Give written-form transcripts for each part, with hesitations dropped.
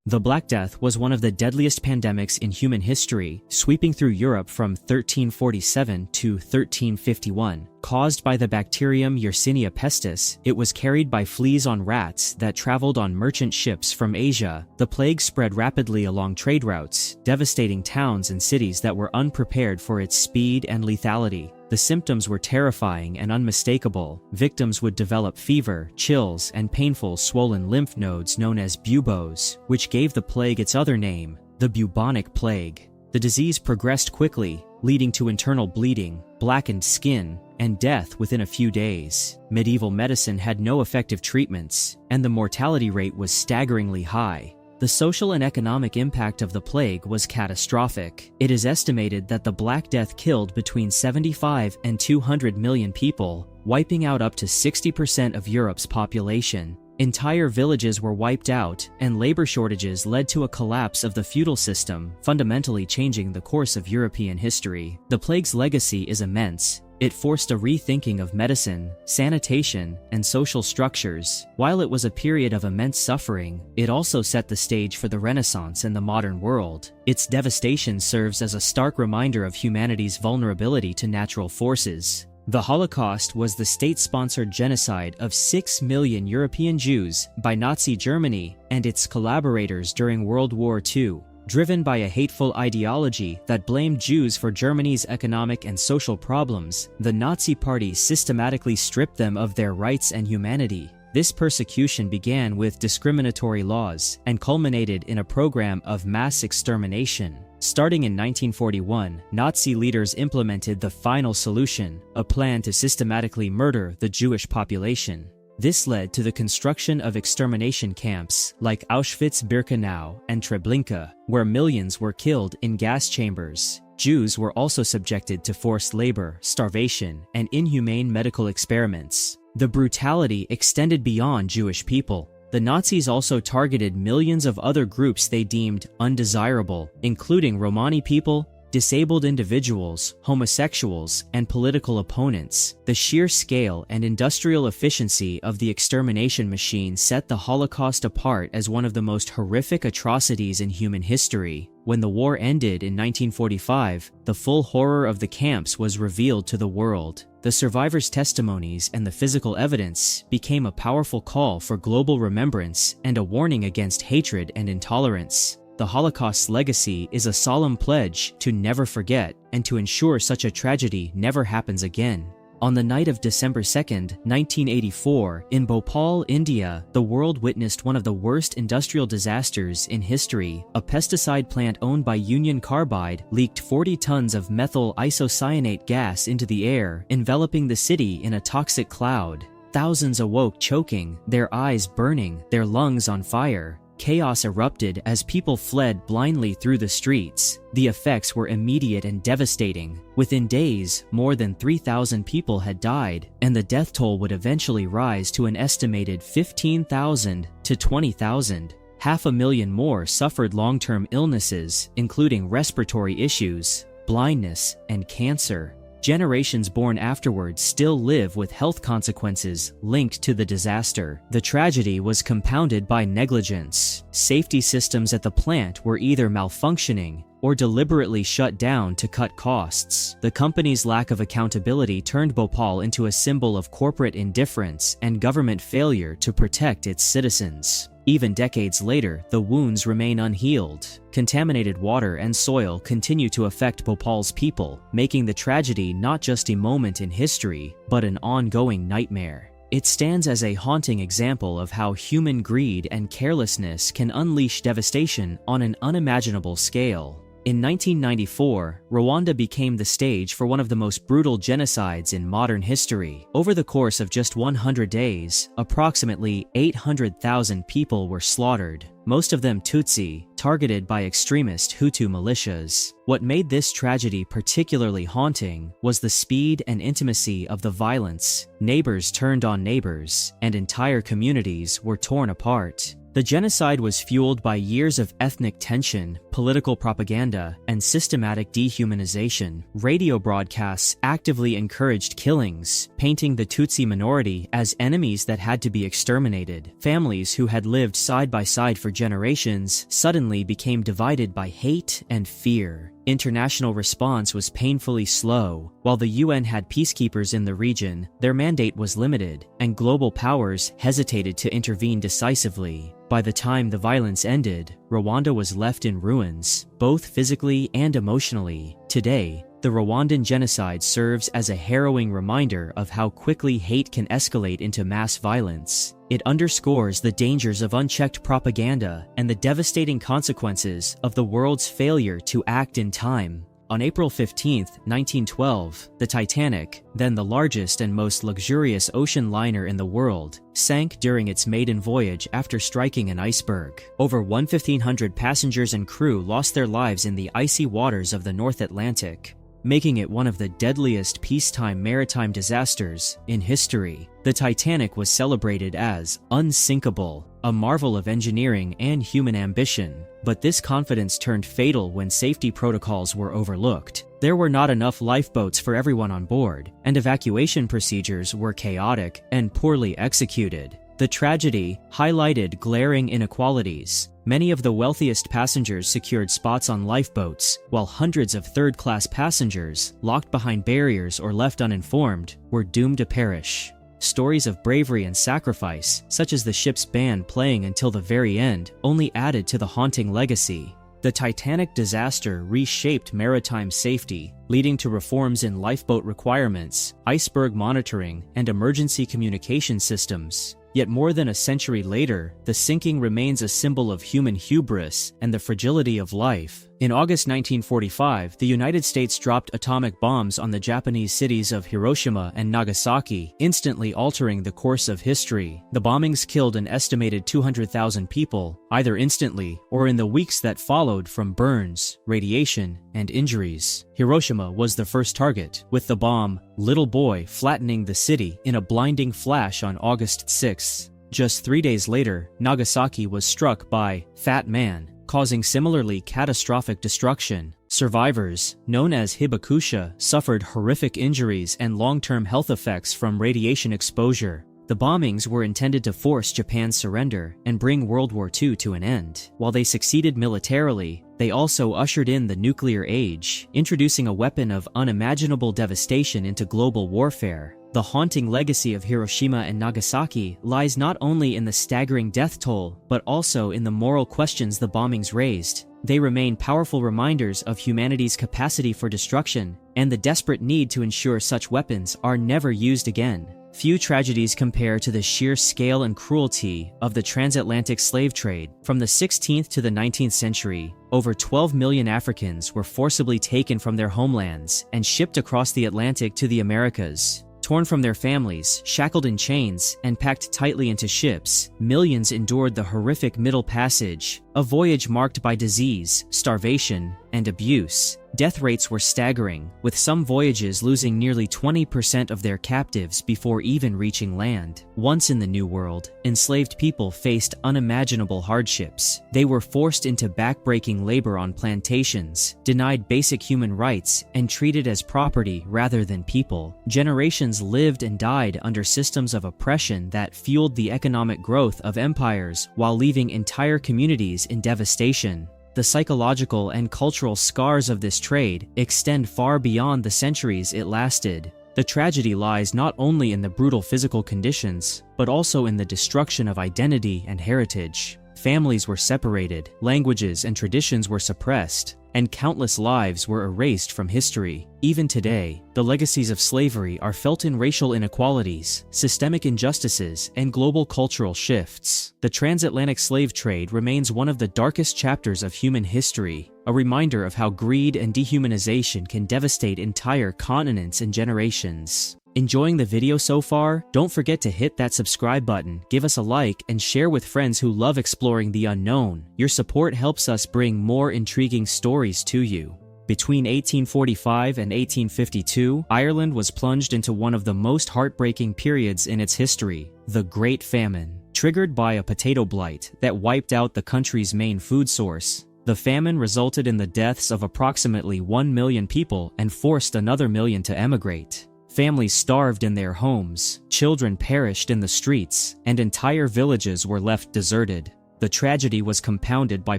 The Black Death was one of the deadliest pandemics in human history, sweeping through Europe from 1347 to 1351. Caused by the bacterium Yersinia pestis, it was carried by fleas on rats that traveled on merchant ships from Asia. The plague spread rapidly along trade routes, devastating towns and cities that were unprepared for its speed and lethality. The symptoms were terrifying and unmistakable. Victims would develop fever, chills, and painful swollen lymph nodes known as buboes, which gave the plague its other name, the bubonic plague. The disease progressed quickly, leading to internal bleeding, blackened skin, and death within a few days. Medieval medicine had no effective treatments, and the mortality rate was staggeringly high. The social and economic impact of the plague was catastrophic. It is estimated that the Black Death killed between 75 and 200 million people, wiping out up to 60% of Europe's population. Entire villages were wiped out, and labor shortages led to a collapse of the feudal system, fundamentally changing the course of European history. The plague's legacy is immense. It forced a rethinking of medicine, sanitation, and social structures. While it was a period of immense suffering, it also set the stage for the Renaissance and the modern world. Its devastation serves as a stark reminder of humanity's vulnerability to natural forces. The Holocaust was the state-sponsored genocide of 6 million European Jews by Nazi Germany and its collaborators during World War II. Driven by a hateful ideology that blamed Jews for Germany's economic and social problems, the Nazi Party systematically stripped them of their rights and humanity. This persecution began with discriminatory laws and culminated in a program of mass extermination. Starting in 1941, Nazi leaders implemented the final solution, a plan to systematically murder the Jewish population. This led to the construction of extermination camps like Auschwitz-Birkenau and Treblinka, where millions were killed in gas chambers. Jews were also subjected to forced labor, starvation, and inhumane medical experiments. The brutality extended beyond Jewish people. The Nazis also targeted millions of other groups they deemed undesirable, including Romani people, disabled individuals, homosexuals, and political opponents. The sheer scale and industrial efficiency of the extermination machine set the Holocaust apart as one of the most horrific atrocities in human history. When the war ended in 1945, the full horror of the camps was revealed to the world. The survivors' testimonies and the physical evidence became a powerful call for global remembrance and a warning against hatred and intolerance. The Holocaust's legacy is a solemn pledge to never forget and to ensure such a tragedy never happens again. On the night of December 2, 1984, in Bhopal, India, the world witnessed one of the worst industrial disasters in history. A pesticide plant owned by Union Carbide leaked 40 tons of methyl isocyanate gas into the air, enveloping the city in a toxic cloud. Thousands awoke choking, their eyes burning, their lungs on fire. Chaos erupted as people fled blindly through the streets. The effects were immediate and devastating. Within days, more than 3,000 people had died, and the death toll would eventually rise to an estimated 15,000 to 20,000. 500,000 more suffered long-term illnesses, including respiratory issues, blindness, and cancer. Generations born afterwards still live with health consequences linked to the disaster. The tragedy was compounded by negligence. Safety systems at the plant were either malfunctioning or deliberately shut down to cut costs. The company's lack of accountability turned Bhopal into a symbol of corporate indifference and government failure to protect its citizens. Even decades later, the wounds remain unhealed. Contaminated water and soil continue to affect Bhopal's people, making the tragedy not just a moment in history, but an ongoing nightmare. It stands as a haunting example of how human greed and carelessness can unleash devastation on an unimaginable scale. In 1994, Rwanda became the stage for one of the most brutal genocides in modern history. Over the course of just 100 days, approximately 800,000 people were slaughtered, most of them Tutsi, targeted by extremist Hutu militias. What made this tragedy particularly haunting was the speed and intimacy of the violence. Neighbors turned on neighbors, and entire communities were torn apart. The genocide was fueled by years of ethnic tension, political propaganda, and systematic dehumanization. Radio broadcasts actively encouraged killings, painting the Tutsi minority as enemies that had to be exterminated. Families who had lived side by side for generations suddenly became divided by hate and fear. International response was painfully slow. While the UN had peacekeepers in the region, their mandate was limited, and global powers hesitated to intervene decisively. By the time the violence ended, Rwanda was left in ruins, both physically and emotionally. Today, the Rwandan genocide serves as a harrowing reminder of how quickly hate can escalate into mass violence. It underscores the dangers of unchecked propaganda and the devastating consequences of the world's failure to act in time. On April 15, 1912, the Titanic, then the largest and most luxurious ocean liner in the world, sank during its maiden voyage after striking an iceberg. Over 1,500 passengers and crew lost their lives in the icy waters of the North Atlantic, making it one of the deadliest peacetime maritime disasters in history. The Titanic was celebrated as unsinkable, a marvel of engineering and human ambition. But this confidence turned fatal when safety protocols were overlooked. There were not enough lifeboats for everyone on board, and evacuation procedures were chaotic and poorly executed. The tragedy highlighted glaring inequalities. Many of the wealthiest passengers secured spots on lifeboats, while hundreds of third-class passengers, locked behind barriers or left uninformed, were doomed to perish. Stories of bravery and sacrifice, such as the ship's band playing until the very end, only added to the haunting legacy. The Titanic disaster reshaped maritime safety, leading to reforms in lifeboat requirements, iceberg monitoring, and emergency communication systems. Yet more than a century later, the sinking remains a symbol of human hubris and the fragility of life. In August 1945, the United States dropped atomic bombs on the Japanese cities of Hiroshima and Nagasaki, instantly altering the course of history. The bombings killed an estimated 200,000 people, either instantly or in the weeks that followed from burns, radiation, and injuries. Hiroshima was the first target, with the bomb, Little Boy, flattening the city in a blinding flash on August 6. Just 3 days later, Nagasaki was struck by Fat Man, causing similarly catastrophic destruction. Survivors, known as hibakusha, suffered horrific injuries and long-term health effects from radiation exposure. The bombings were intended to force Japan's surrender and bring World War II to an end. While they succeeded militarily, they also ushered in the nuclear age, introducing a weapon of unimaginable devastation into global warfare. The haunting legacy of Hiroshima and Nagasaki lies not only in the staggering death toll, but also in the moral questions the bombings raised. They remain powerful reminders of humanity's capacity for destruction and the desperate need to ensure such weapons are never used again. Few tragedies compare to the sheer scale and cruelty of the transatlantic slave trade. From the 16th to the 19th century, over 12 million Africans were forcibly taken from their homelands and shipped across the Atlantic to the Americas. Torn from their families, shackled in chains, and packed tightly into ships, millions endured the horrific Middle Passage, a voyage marked by disease, starvation, and abuse. Death rates were staggering, with some voyages losing nearly 20% of their captives before even reaching land. Once in the New World, enslaved people faced unimaginable hardships. They were forced into backbreaking labor on plantations, denied basic human rights, and treated as property rather than people. Generations lived and died under systems of oppression that fueled the economic growth of empires while leaving entire communities in devastation. The psychological and cultural scars of this trade extend far beyond the centuries it lasted. The tragedy lies not only in the brutal physical conditions, but also in the destruction of identity and heritage. Families were separated, languages and traditions were suppressed, and countless lives were erased from history. Even today, the legacies of slavery are felt in racial inequalities, systemic injustices, and global cultural shifts. The transatlantic slave trade remains one of the darkest chapters of human history, a reminder of how greed and dehumanization can devastate entire continents and generations. Enjoying the video so far? Don't forget to hit that subscribe button, give us a like, and share with friends who love exploring the unknown. Your support helps us bring more intriguing stories to you. Between 1845 and 1852, Ireland was plunged into one of the most heartbreaking periods in its history, the Great Famine. Triggered by a potato blight that wiped out the country's main food source, the famine resulted in the deaths of approximately 1 million people and forced another million to emigrate. Families starved in their homes, children perished in the streets, and entire villages were left deserted. The tragedy was compounded by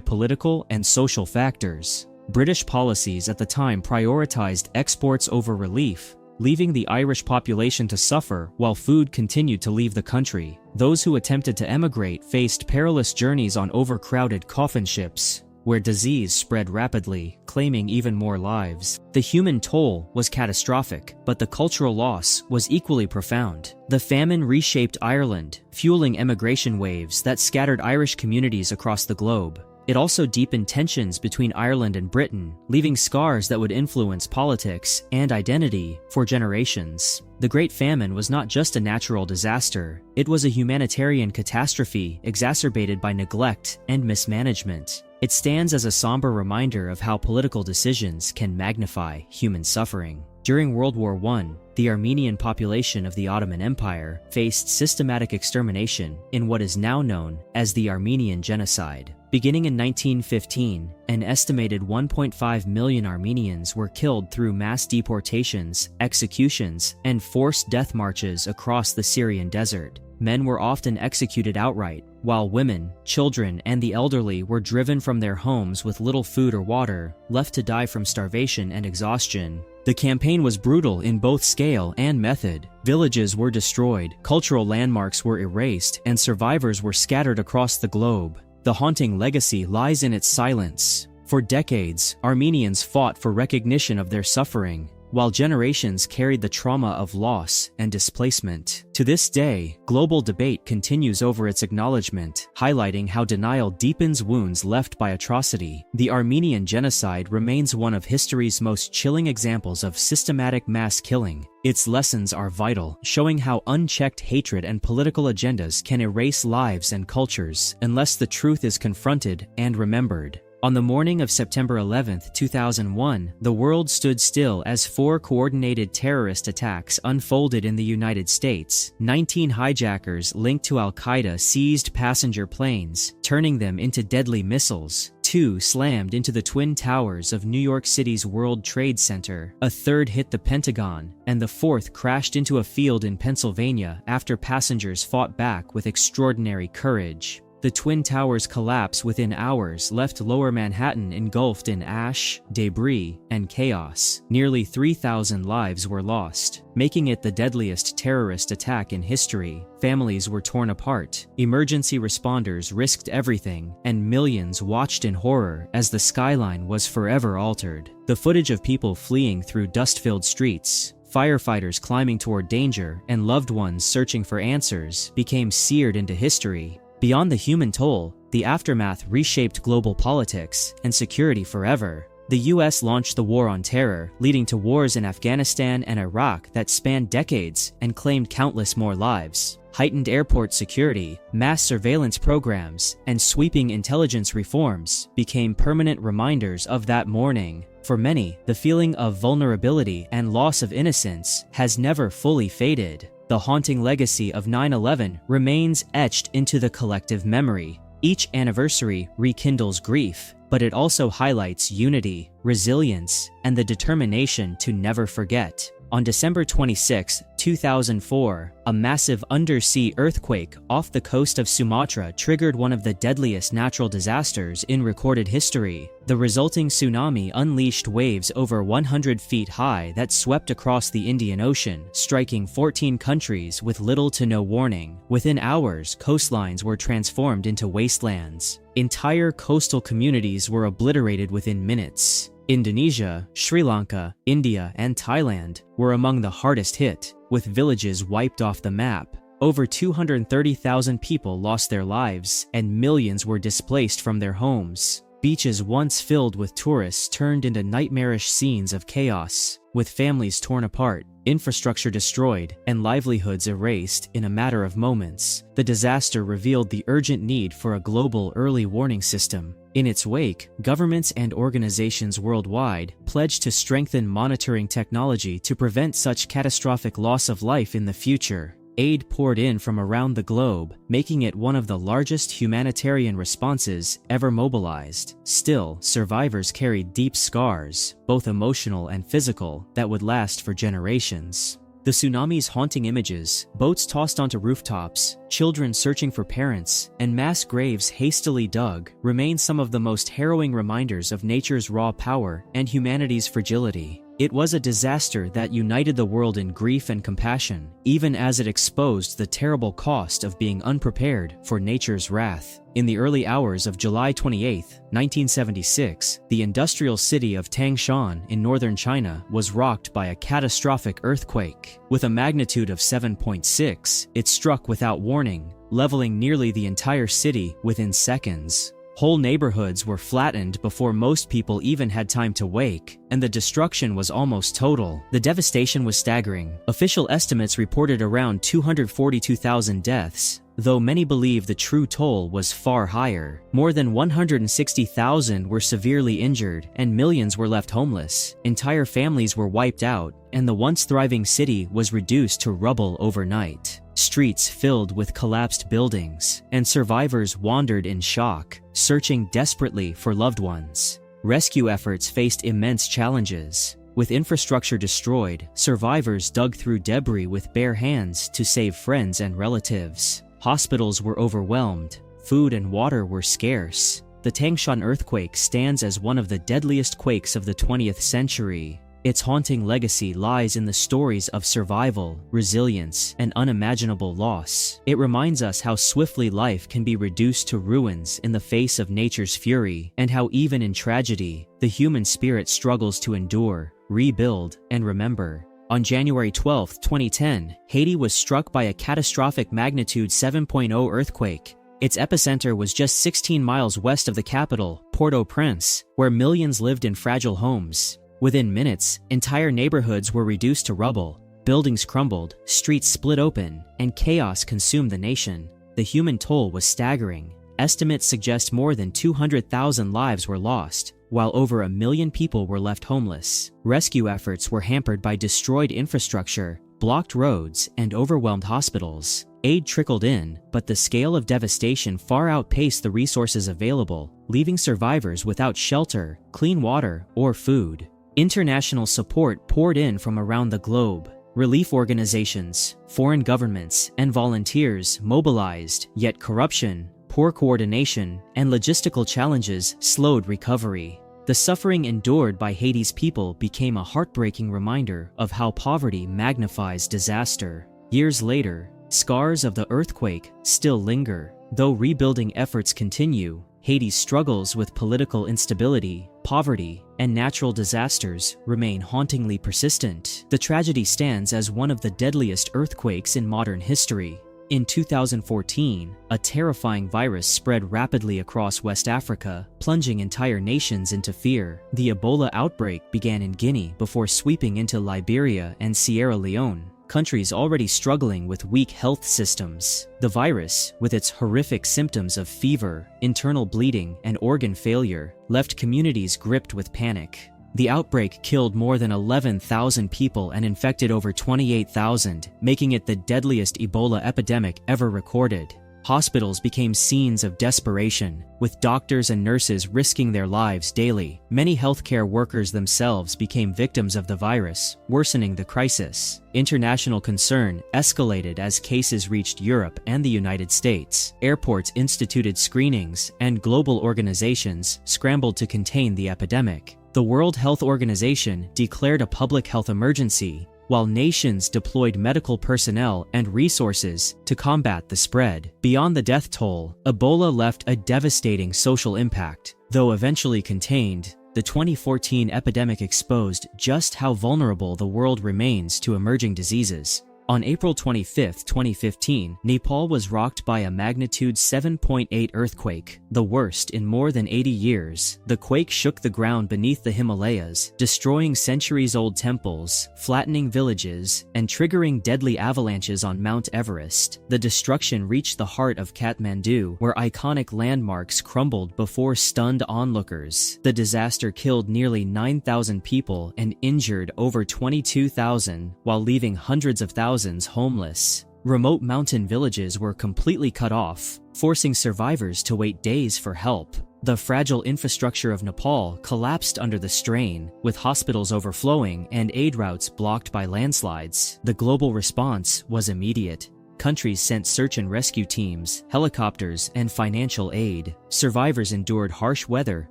political and social factors. British policies at the time prioritized exports over relief, leaving the Irish population to suffer while food continued to leave the country. Those who attempted to emigrate faced perilous journeys on overcrowded coffin ships, where disease spread rapidly, claiming even more lives. The human toll was catastrophic, but the cultural loss was equally profound. The famine reshaped Ireland, fueling emigration waves that scattered Irish communities across the globe. It also deepened tensions between Ireland and Britain, leaving scars that would influence politics and identity for generations. The Great Famine was not just a natural disaster, it was a humanitarian catastrophe exacerbated by neglect and mismanagement. It stands as a somber reminder of how political decisions can magnify human suffering. During World War I, the Armenian population of the Ottoman Empire faced systematic extermination in what is now known as the Armenian Genocide. Beginning in 1915, an estimated 1.5 million Armenians were killed through mass deportations, executions, and forced death marches across the Syrian desert. Men were often executed outright, while women, children, and the elderly were driven from their homes with little food or water, left to die from starvation and exhaustion. The campaign was brutal in both scale and method. Villages were destroyed, cultural landmarks were erased, and survivors were scattered across the globe. The haunting legacy lies in its silence. For decades, Armenians fought for recognition of their suffering, while generations carried the trauma of loss and displacement. To this day, global debate continues over its acknowledgement, highlighting how denial deepens wounds left by atrocity. The Armenian Genocide remains one of history's most chilling examples of systematic mass killing. Its lessons are vital, showing how unchecked hatred and political agendas can erase lives and cultures unless the truth is confronted and remembered. On the morning of September 11, 2001, the world stood still as 4 coordinated terrorist attacks unfolded in the United States. 19 hijackers linked to Al-Qaeda seized passenger planes, turning them into deadly missiles. 2 slammed into the Twin Towers of New York City's World Trade Center. A third hit the Pentagon, and the 4th crashed into a field in Pennsylvania after passengers fought back with extraordinary courage. The Twin Towers' collapse within hours left Lower Manhattan engulfed in ash, debris, and chaos. Nearly 3,000 lives were lost, making it the deadliest terrorist attack in history. Families were torn apart, emergency responders risked everything, and millions watched in horror as the skyline was forever altered. The footage of people fleeing through dust-filled streets, firefighters climbing toward danger, and loved ones searching for answers became seared into history. Beyond the human toll, the aftermath reshaped global politics and security forever. The US launched the War on Terror, leading to wars in Afghanistan and Iraq that spanned decades and claimed countless more lives. Heightened airport security, mass surveillance programs, and sweeping intelligence reforms became permanent reminders of that morning. For many, the feeling of vulnerability and loss of innocence has never fully faded. The haunting legacy of 9/11 remains etched into the collective memory. Each anniversary rekindles grief, but it also highlights unity, resilience, and the determination to never forget. On December 26, 2004, a massive undersea earthquake off the coast of Sumatra triggered one of the deadliest natural disasters in recorded history. The resulting tsunami unleashed waves over 100 feet high that swept across the Indian Ocean, striking 14 countries with little to no warning. Within hours, coastlines were transformed into wastelands. Entire coastal communities were obliterated within minutes. Indonesia, Sri Lanka, India, and Thailand were among the hardest hit, with villages wiped off the map. Over 230,000 people lost their lives, and millions were displaced from their homes. Beaches once filled with tourists turned into nightmarish scenes of chaos, with families torn apart, infrastructure destroyed, and livelihoods erased in a matter of moments. The disaster revealed the urgent need for a global early warning system. In its wake, governments and organizations worldwide pledged to strengthen monitoring technology to prevent such catastrophic loss of life in the future. Aid poured in from around the globe, making it one of the largest humanitarian responses ever mobilized. Still, survivors carried deep scars, both emotional and physical, that would last for generations. The tsunami's haunting images, boats tossed onto rooftops, children searching for parents, and mass graves hastily dug, remain some of the most harrowing reminders of nature's raw power and humanity's fragility. It was a disaster that united the world in grief and compassion, even as it exposed the terrible cost of being unprepared for nature's wrath. In the early hours of July 28, 1976, the industrial city of Tangshan in northern China was rocked by a catastrophic earthquake. With a magnitude of 7.6, it struck without warning, leveling nearly the entire city within seconds. Whole neighborhoods were flattened before most people even had time to wake, and the destruction was almost total. The devastation was staggering. Official estimates reported around 242,000 deaths, though many believe the true toll was far higher. More than 160,000 were severely injured, and millions were left homeless. Entire families were wiped out, and the once thriving city was reduced to rubble overnight. Streets filled with collapsed buildings, and survivors wandered in shock, searching desperately for loved ones. Rescue efforts faced immense challenges. With infrastructure destroyed, survivors dug through debris with bare hands to save friends and relatives. Hospitals were overwhelmed. Food and water were scarce. The Tangshan earthquake stands as one of the deadliest quakes of the 20th century. Its haunting legacy lies in the stories of survival, resilience, and unimaginable loss. It reminds us how swiftly life can be reduced to ruins in the face of nature's fury, and how even in tragedy, the human spirit struggles to endure, rebuild, and remember. On January 12, 2010, Haiti was struck by a catastrophic magnitude 7.0 earthquake. Its epicenter was just 16 miles west of the capital, Port-au-Prince, where millions lived in fragile homes. Within minutes, entire neighborhoods were reduced to rubble, buildings crumbled, streets split open, and chaos consumed the nation. The human toll was staggering. Estimates suggest more than 200,000 lives were lost, while over 1 million people were left homeless. Rescue efforts were hampered by destroyed infrastructure, blocked roads, and overwhelmed hospitals. Aid trickled in, but the scale of devastation far outpaced the resources available, leaving survivors without shelter, clean water, or food. International support poured in from around the globe. Relief organizations, foreign governments, and volunteers mobilized, yet corruption, poor coordination, and logistical challenges slowed recovery. The suffering endured by Haiti's people became a heartbreaking reminder of how poverty magnifies disaster. Years later, scars of the earthquake still linger. Though rebuilding efforts continue, Haiti's struggles with political instability, poverty, and natural disasters remain hauntingly persistent. The tragedy stands as one of the deadliest earthquakes in modern history. In 2014, a terrifying virus spread rapidly across West Africa, plunging entire nations into fear. The Ebola outbreak began in Guinea before sweeping into Liberia and Sierra Leone, countries already struggling with weak health systems. The virus, with its horrific symptoms of fever, internal bleeding, and organ failure, left communities gripped with panic. The outbreak killed more than 11,000 people and infected over 28,000, making it the deadliest Ebola epidemic ever recorded. Hospitals became scenes of desperation, with doctors and nurses risking their lives daily. Many healthcare workers themselves became victims of the virus, worsening the crisis. International concern escalated as cases reached Europe and the United States. Airports instituted screenings, and global organizations scrambled to contain the epidemic. The World Health Organization declared a public health emergency, while nations deployed medical personnel and resources to combat the spread. Beyond the death toll, Ebola left a devastating social impact. Though eventually contained, the 2014 epidemic exposed just how vulnerable the world remains to emerging diseases. On April 25, 2015, Nepal was rocked by a magnitude 7.8 earthquake, the worst in more than 80 years. The quake shook the ground beneath the Himalayas, destroying centuries-old temples, flattening villages, and triggering deadly avalanches on Mount Everest. The destruction reached the heart of Kathmandu, where iconic landmarks crumbled before stunned onlookers. The disaster killed nearly 9,000 people and injured over 22,000, while leaving hundreds of thousands homeless. Remote mountain villages were completely cut off, forcing survivors to wait days for help. The fragile infrastructure of Nepal collapsed under the strain, with hospitals overflowing and aid routes blocked by landslides. The global response was immediate. Countries sent search and rescue teams, helicopters, and financial aid. Survivors endured harsh weather,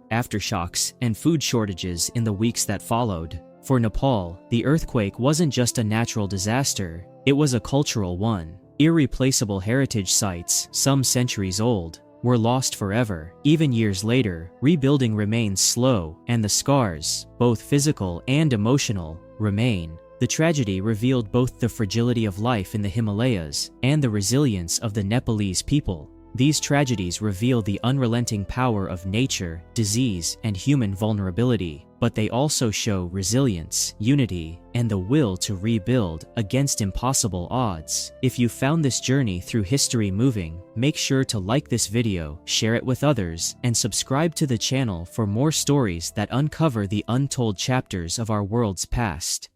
aftershocks, and food shortages in the weeks that followed. For Nepal, the earthquake wasn't just a natural disaster, it was a cultural one. Irreplaceable heritage sites, some centuries old, were lost forever. Even years later, rebuilding remains slow, and the scars, both physical and emotional, remain. The tragedy revealed both the fragility of life in the Himalayas and the resilience of the Nepalese people. These tragedies reveal the unrelenting power of nature, disease, and human vulnerability, but they also show resilience, unity, and the will to rebuild against impossible odds. If you found this journey through history moving, make sure to like this video, share it with others, and subscribe to the channel for more stories that uncover the untold chapters of our world's past.